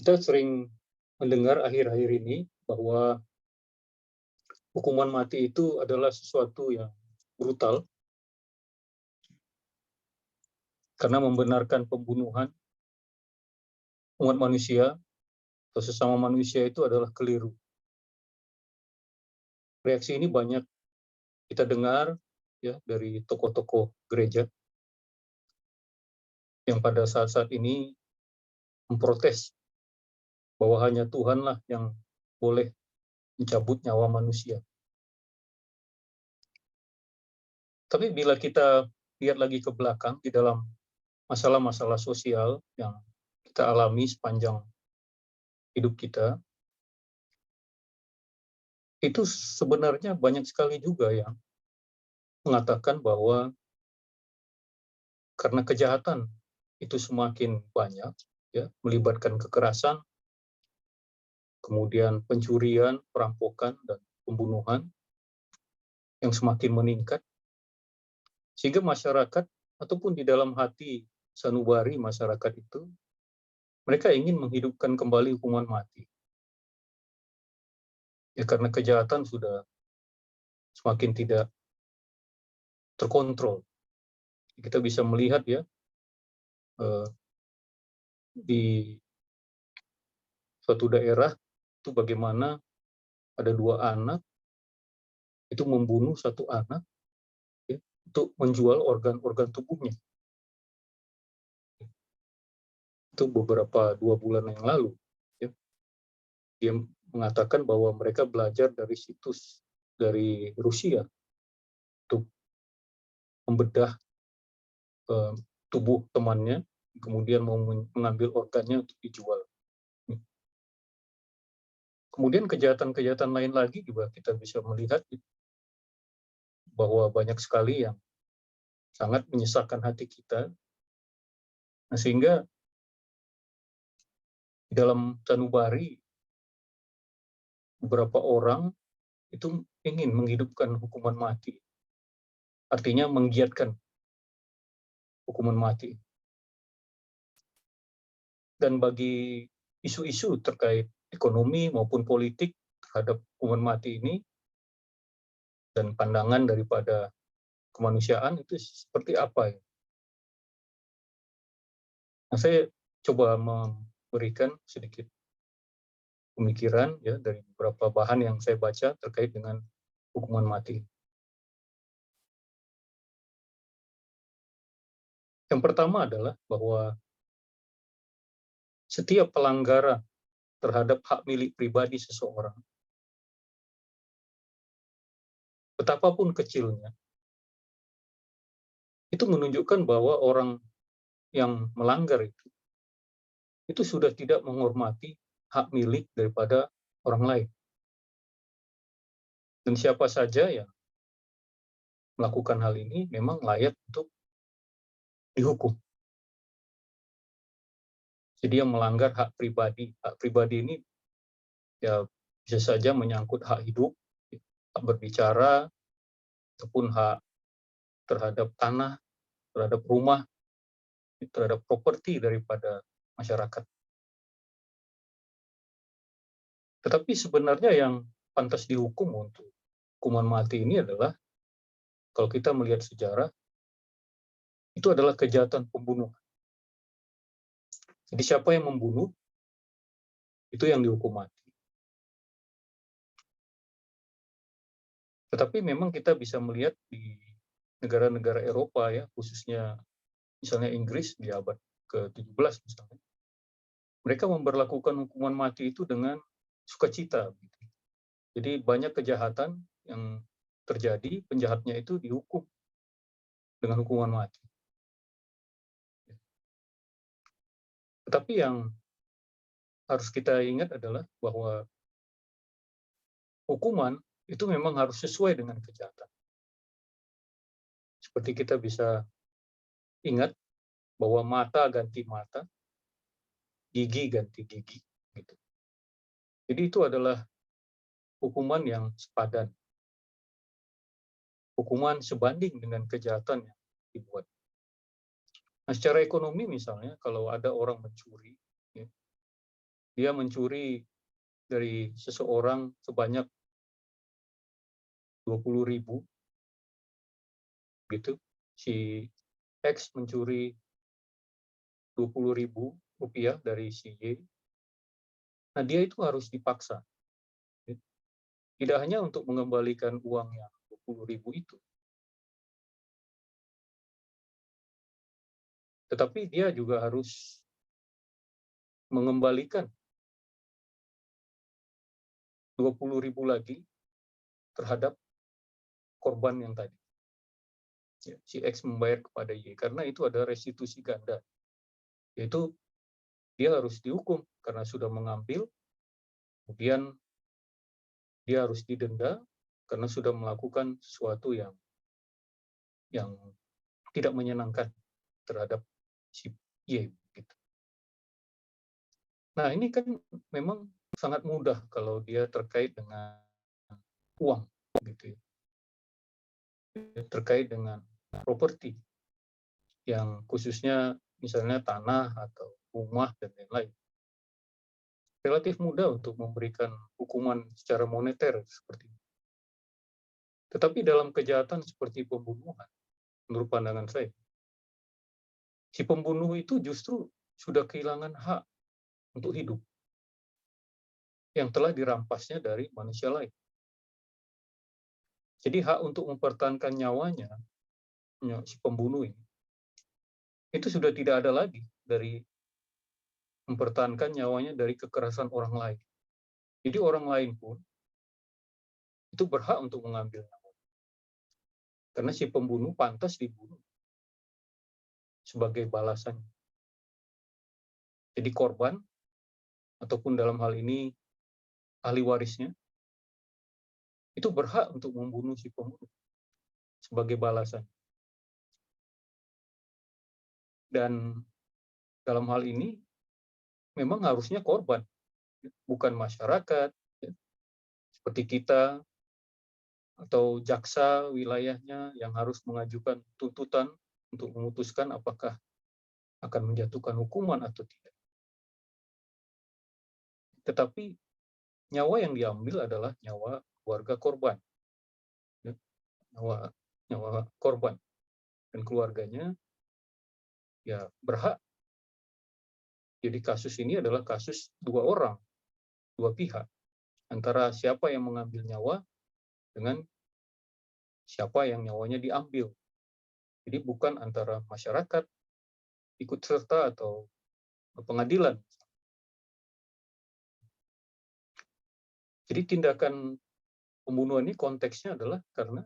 Kita sering mendengar akhir-akhir ini bahwa hukuman mati itu adalah sesuatu yang brutal karena membenarkan pembunuhan umat manusia atau sesama manusia itu adalah keliru. Reaksi ini banyak kita dengar ya dari tokoh-tokoh gereja yang pada saat-saat ini memprotes bahwa hanya Tuhanlah yang boleh mencabut nyawa manusia. Tapi bila kita lihat lagi ke belakang di dalam masalah-masalah sosial yang kita alami sepanjang hidup kita, itu sebenarnya banyak sekali juga yang mengatakan bahwa karena kejahatan itu semakin banyak, ya, melibatkan kekerasan, kemudian pencurian, perampokan, dan pembunuhan yang semakin meningkat, sehingga masyarakat ataupun di dalam hati sanubari masyarakat itu, mereka ingin menghidupkan kembali hukuman mati. Ya, karena kejahatan sudah semakin tidak terkontrol. Kita bisa melihat ya, eh, di suatu daerah itu bagaimana ada dua anak itu membunuh satu anak ya, untuk menjual organ-organ tubuhnya. Itu beberapa 2 bulan yang lalu. Ya. Dia mengatakan bahwa mereka belajar dari situs dari Rusia untuk membedah eh, tubuh temannya, kemudian mau mengambil organnya untuk dijual. Kemudian kejahatan-kejahatan lain lagi juga kita bisa melihat bahwa banyak sekali yang sangat menyesakkan hati kita. Nah, sehingga di dalam sanubari beberapa orang itu ingin menghidupkan hukuman mati. Artinya menggiatkan hukuman mati. Dan bagi isu-isu terkait ekonomi maupun politik terhadap hukuman mati ini dan pandangan daripada kemanusiaan itu seperti apa ya? Nah, saya coba memberikan sedikit pemikiran ya dari beberapa bahan yang saya baca terkait dengan hukuman mati. Yang pertama adalah bahwa setiap pelanggaran terhadap hak milik pribadi seseorang, betapapun kecilnya, itu menunjukkan bahwa orang yang melanggar itu sudah tidak menghormati hak milik daripada orang lain. Dan siapa saja yang melakukan hal ini memang layak untuk dihukum. Jadi yang melanggar hak pribadi ini ya bisa saja menyangkut hak hidup, hak berbicara, ataupun hak terhadap tanah, terhadap rumah, terhadap properti daripada masyarakat. Tetapi sebenarnya yang pantas dihukum untuk hukuman mati ini adalah, kalau kita melihat sejarah, itu adalah kejahatan pembunuhan. Jadi siapa yang membunuh, itu yang dihukum mati. Tetapi memang kita bisa melihat di negara-negara Eropa ya, khususnya misalnya Inggris di abad ke-17 misalnya, mereka memberlakukan hukuman mati itu dengan sukacita. Jadi banyak kejahatan yang terjadi, penjahatnya itu dihukum dengan hukuman mati. Tetapi yang harus kita ingat adalah bahwa hukuman itu memang harus sesuai dengan kejahatan. Seperti kita bisa ingat bahwa mata ganti mata, gigi ganti gigi. Gitu. Jadi itu adalah hukuman yang sepadan. Hukuman sebanding dengan kejahatan yang dibuat. Nah, secara ekonomi misalnya, kalau ada orang mencuri, ya, dia mencuri dari seseorang sebanyak 20.000 gitu. Si X mencuri 20.000 rupiah dari si Y. Nah, dia itu harus dipaksa. Tidak hanya untuk mengembalikan uang yang 20.000 itu, tetapi dia juga harus mengembalikan 20.000 lagi terhadap korban yang tadi. Ya, si X membayar kepada Y, karena itu ada restitusi ganda. Yaitu dia harus dihukum karena sudah mengambil, kemudian dia harus didenda karena sudah melakukan sesuatu yang tidak menyenangkan terhadap si Y. Gitu. Nah, ini kan memang sangat mudah kalau dia terkait dengan uang, gitu ya. Terkait dengan properti, yang khususnya misalnya tanah atau rumah dan lain-lain. Relatif mudah untuk memberikan hukuman secara moneter seperti itu. Tetapi dalam kejahatan seperti pembunuhan, menurut pandangan saya, si pembunuh itu justru sudah kehilangan hak untuk hidup yang telah dirampasnya dari manusia lain. Jadi hak untuk mempertahankan nyawanya, si pembunuh ini, itu sudah tidak ada lagi dari mempertahankan nyawanya dari kekerasan orang lain. Jadi orang lain pun itu berhak untuk mengambil nyawa. Karena si pembunuh pantas dibunuh sebagai balasan. Jadi korban, ataupun dalam hal ini ahli warisnya, itu berhak untuk membunuh si pembunuh sebagai balasan. Dan dalam hal ini memang harusnya korban, bukan masyarakat, seperti kita atau jaksa wilayahnya yang harus mengajukan tuntutan untuk memutuskan apakah akan menjatuhkan hukuman atau tidak. Tetapi nyawa yang diambil adalah nyawa keluarga korban. Nyawa korban. Dan keluarganya ya berhak. Jadi kasus ini adalah kasus dua orang, dua pihak. Antara siapa yang mengambil nyawa dengan siapa yang nyawanya diambil. Jadi bukan antara masyarakat ikut serta atau pengadilan. Jadi tindakan pembunuhan ini konteksnya adalah karena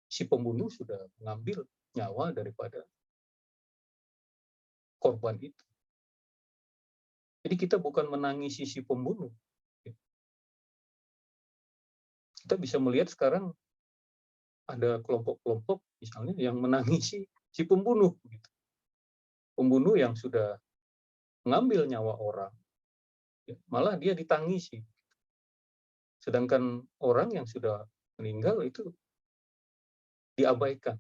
si pembunuh sudah mengambil nyawa daripada korban itu. Jadi kita bukan menangisi si pembunuh. Kita bisa melihat sekarang ada kelompok-kelompok misalnya yang menangisi si pembunuh. Pembunuh yang sudah mengambil nyawa orang, malah dia ditangisi. Sedangkan orang yang sudah meninggal itu diabaikan.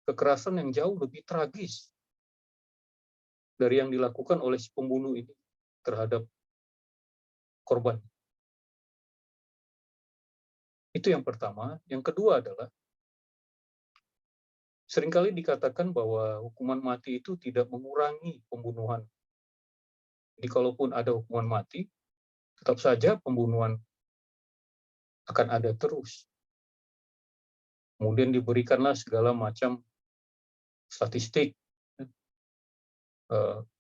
Kekerasan yang jauh lebih tragis dari yang dilakukan oleh si pembunuh ini terhadap korban. Itu yang pertama. Yang kedua adalah, seringkali dikatakan bahwa hukuman mati itu tidak mengurangi pembunuhan. Jadi kalaupun ada hukuman mati, tetap saja pembunuhan akan ada terus. Kemudian diberikanlah segala macam statistik,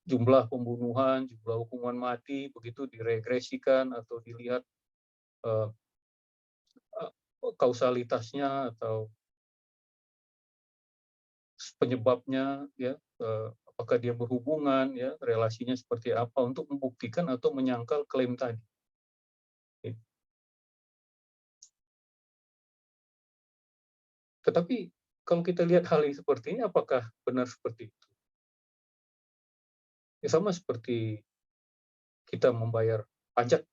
jumlah pembunuhan, jumlah hukuman mati, begitu diregresikan atau dilihat kausalitasnya atau penyebabnya, ya, apakah dia berhubungan, ya, relasinya seperti apa untuk membuktikan atau menyangkal klaim tadi. Tetapi kalau kita lihat hal yang seperti ini, apakah benar seperti itu? Ya, sama seperti kita membayar pajak.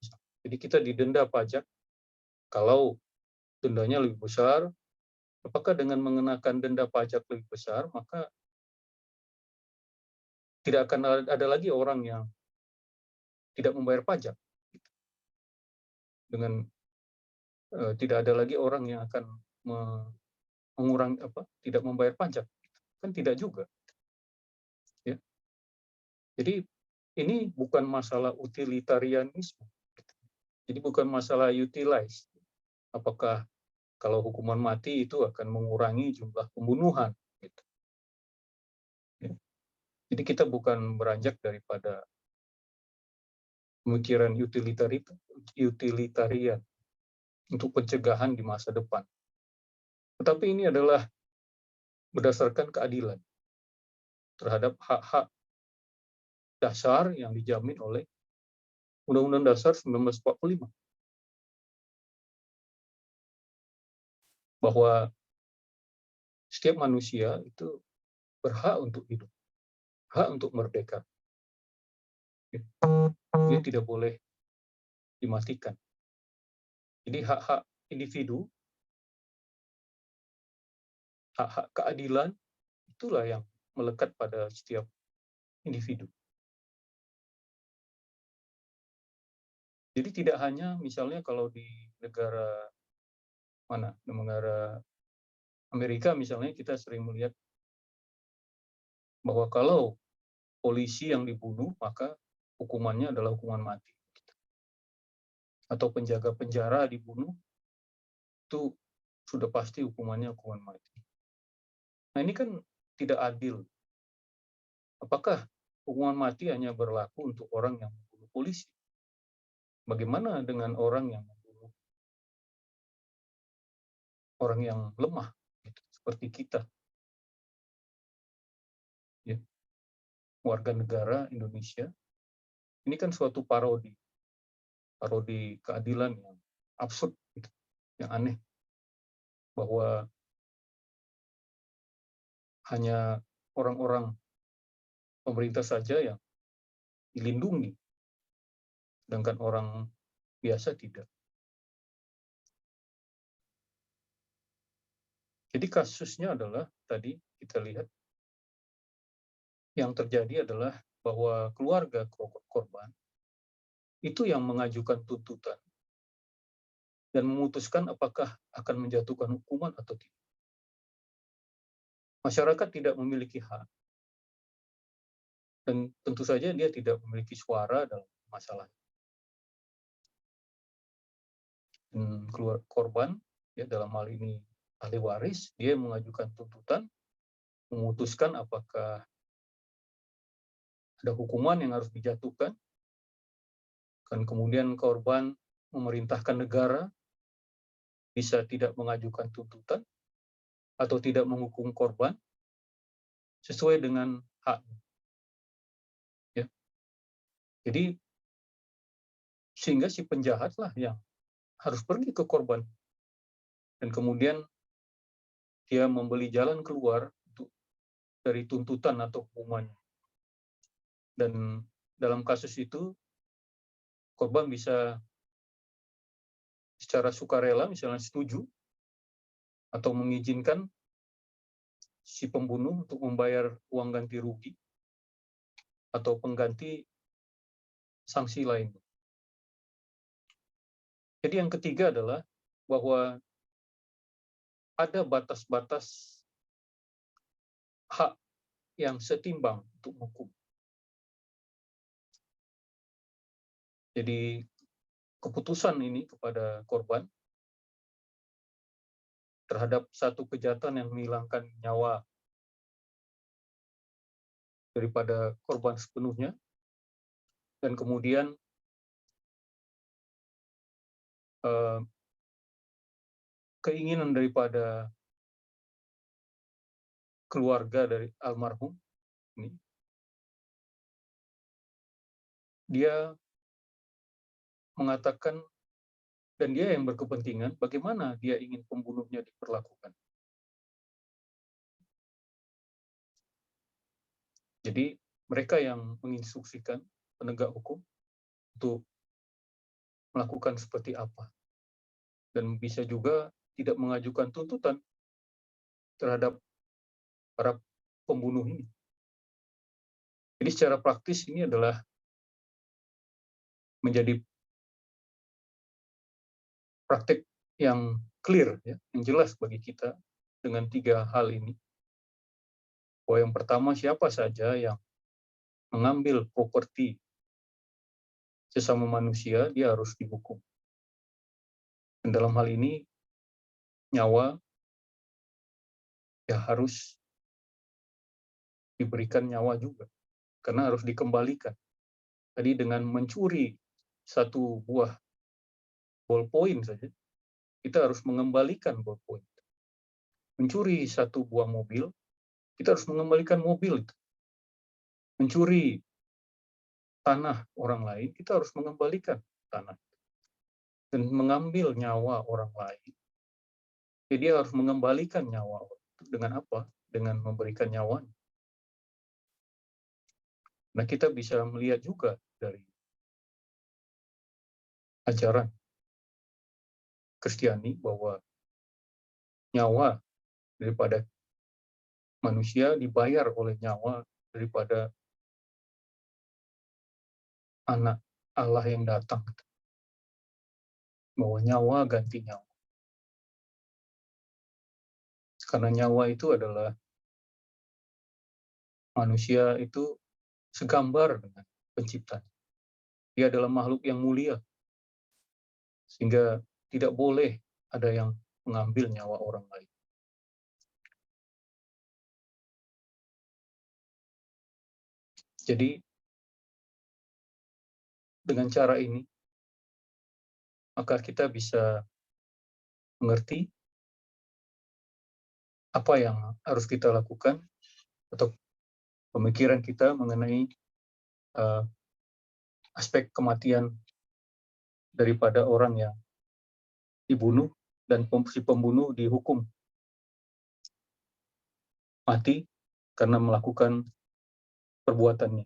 Jadi kita didenda pajak, kalau dendanya lebih besar, apakah dengan mengenakan denda pajak lebih besar, maka tidak akan ada lagi orang yang tidak membayar pajak. Dengan tidak ada lagi orang yang akan mengurangi tidak membayar pajak. Kan tidak juga. Ya. Jadi ini bukan masalah utilitarianisme. Jadi bukan masalah utilize. Apakah kalau hukuman mati itu akan mengurangi jumlah pembunuhan. Gitu. Ya. Jadi kita bukan beranjak daripada pemikiran utilitarian untuk pencegahan di masa depan. Tetapi ini adalah berdasarkan keadilan terhadap hak-hak dasar yang dijamin oleh Undang-Undang Dasar 1945. Bahwa setiap manusia itu berhak untuk hidup, hak untuk merdeka. Dia tidak boleh dimatikan. Jadi hak-hak individu, hak-hak keadilan, itulah yang melekat pada setiap individu. Jadi tidak hanya misalnya kalau di negara negara Amerika misalnya, kita sering melihat bahwa kalau polisi yang dibunuh, maka hukumannya adalah hukuman mati. Atau penjaga penjara dibunuh, itu sudah pasti hukumannya hukuman mati. Nah ini kan tidak adil. Apakah hukuman mati hanya berlaku untuk orang yang membunuh polisi? Bagaimana dengan orang yang membunuh orang yang lemah, gitu, seperti kita, ya, warga negara Indonesia? Ini kan suatu parodi keadilan yang absurd, gitu, yang aneh, bahwa hanya orang-orang pemerintah saja yang dilindungi, sedangkan orang biasa tidak. Jadi kasusnya adalah, tadi kita lihat, yang terjadi adalah bahwa keluarga korban itu yang mengajukan tuntutan dan memutuskan apakah akan menjatuhkan hukuman atau tidak. Masyarakat tidak memiliki hak, dan tentu saja dia tidak memiliki suara dalam masalah. Dan korban, ya dalam hal ini ahli waris, dia mengajukan tuntutan, memutuskan apakah ada hukuman yang harus dijatuhkan, dan kemudian korban memerintahkan negara bisa tidak mengajukan tuntutan atau tidak menghukum korban sesuai dengan hak. Ya. Jadi sehingga si penjahatlah yang harus pergi ke korban, dan kemudian dia membeli jalan keluar dari tuntutan atau hukumannya. Dan dalam kasus itu korban bisa secara sukarela misalnya setuju atau mengizinkan si pembunuh untuk membayar uang ganti rugi atau pengganti sanksi lain. Jadi yang ketiga adalah bahwa ada batas-batas hak yang setimbang untuk hukum. Jadi keputusan ini kepada korban terhadap satu kejahatan yang menghilangkan nyawa daripada korban sepenuhnya, dan kemudian keinginan daripada keluarga dari almarhum ini, dia mengatakan, dan dia yang berkepentingan bagaimana dia ingin pembunuhnya diperlakukan. Jadi mereka yang menginstruksikan penegak hukum untuk melakukan seperti apa, dan bisa juga tidak mengajukan tuntutan terhadap para pembunuh ini. Jadi secara praktis ini adalah menjadi praktik yang clear, ya, yang jelas bagi kita dengan 3 hal ini. Bahwa yang pertama, siapa saja yang mengambil properti sesama manusia, dia harus dihukum. Dan dalam hal ini, nyawa ya harus diberikan nyawa juga, karena harus dikembalikan. Tadi dengan mencuri satu buah ballpoint saja, kita harus mengembalikan ballpoint. Mencuri satu buah mobil, kita harus mengembalikan mobil itu. Mencuri tanah orang lain, kita harus mengembalikan tanah. Dan mengambil nyawa orang lain, jadi dia harus mengembalikan nyawa. Dengan apa? Dengan memberikan nyawanya. Nah, kita bisa melihat juga dari ajaran Kristiani bahwa nyawa daripada manusia dibayar oleh nyawa daripada anak Allah yang datang. Bahwa nyawa ganti nyawa. Karena nyawa itu adalah manusia itu segambar dengan penciptanya. Dia adalah makhluk yang mulia. Sehingga tidak boleh ada yang mengambil nyawa orang lain. Jadi dengan cara ini, maka kita bisa mengerti apa yang harus kita lakukan atau pemikiran kita mengenai aspek kematian daripada orang yang dibunuh dan si pembunuh dihukum mati karena melakukan perbuatannya.